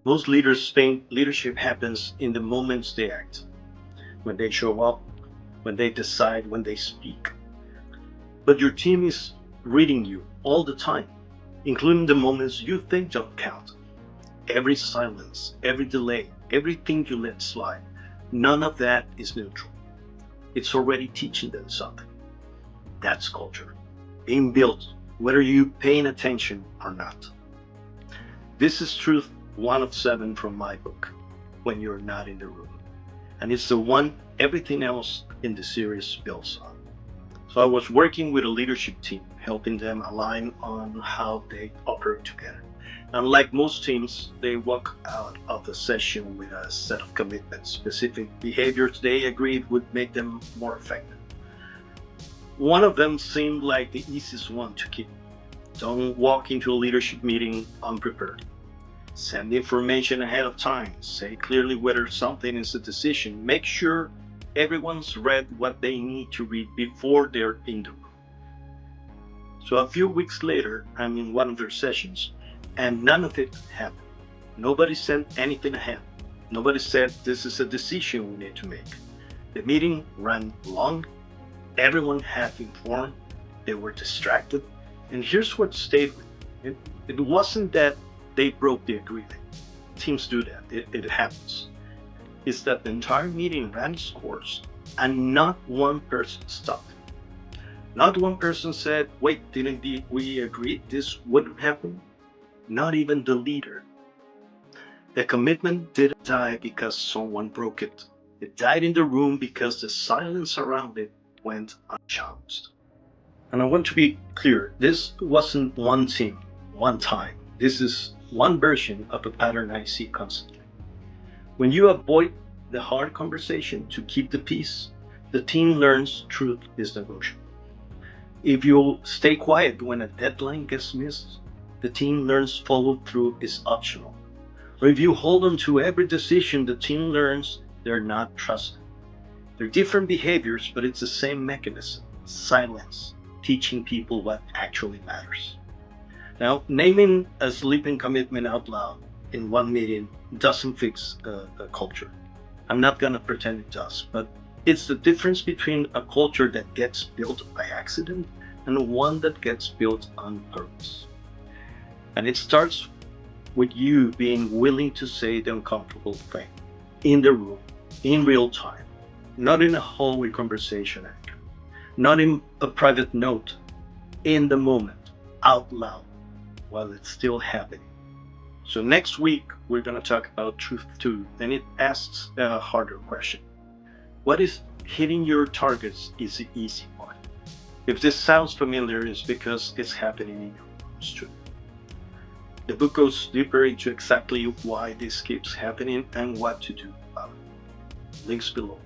Most leaders think leadership happens in the moments they act, when they show up, when they decide, when they speak. But your team is reading you all the time, including the moments you think don't count. Every silence, every delay, everything you let slide, none of that is neutral. It's already teaching them something. That's culture, being built, whether you paying attention or not. This is truth one of seven from my book, When You're Not in the Room. And it's the one everything else in the series builds on. So I was working with a leadership team, helping them align on how they operate together. And like most teams, they walk out of the session with a set of commitments, specific behaviors they agreed would make them more effective. One of them seemed like the easiest one to keep. Don't walk into a leadership meeting unprepared. Send the information ahead of time. Say clearly whether something is a decision. Make sure everyone's read what they need to read before they're in the room. So a few weeks later, I'm in one of their sessions, and none of it happened. Nobody sent anything ahead. Nobody said this is a decision we need to make. The meeting ran long. Everyone half informed. They were distracted. And here's what stayed with me. It wasn't that they broke the agreement. Teams do that. It happens. It's that the entire meeting ran its course and not one person stopped. Not one person said, wait, didn't we agree this wouldn't happen? Not even the leader. The commitment didn't die because someone broke it. It died in the room because the silence around it went unchallenged. And I want to be clear, this wasn't one team, one time. This is one version of a pattern I see constantly. When you avoid the hard conversation to keep the peace, the team learns truth is negotiable. If you stay quiet when a deadline gets missed, the team learns follow through is optional. Or if you hold on to every decision, the team learns they're not trusted. They're different behaviors, but it's the same mechanism, silence, teaching people what actually matters. Now, naming a sleeping commitment out loud in one meeting doesn't fix a culture. I'm not going to pretend it does, but it's the difference between a culture that gets built by accident and one that gets built on purpose. And it starts with you being willing to say the uncomfortable thing in the room, in real time, not in a hallway conversation after, not in a private note, in the moment, out loud, while it's still happening. So next week, we're going to talk about truth too, and it asks a harder question. What is hitting your targets is the easy one? If this sounds familiar, it's because it's happening in your rooms too. The book goes deeper into exactly why this keeps happening and what to do about it. Links below.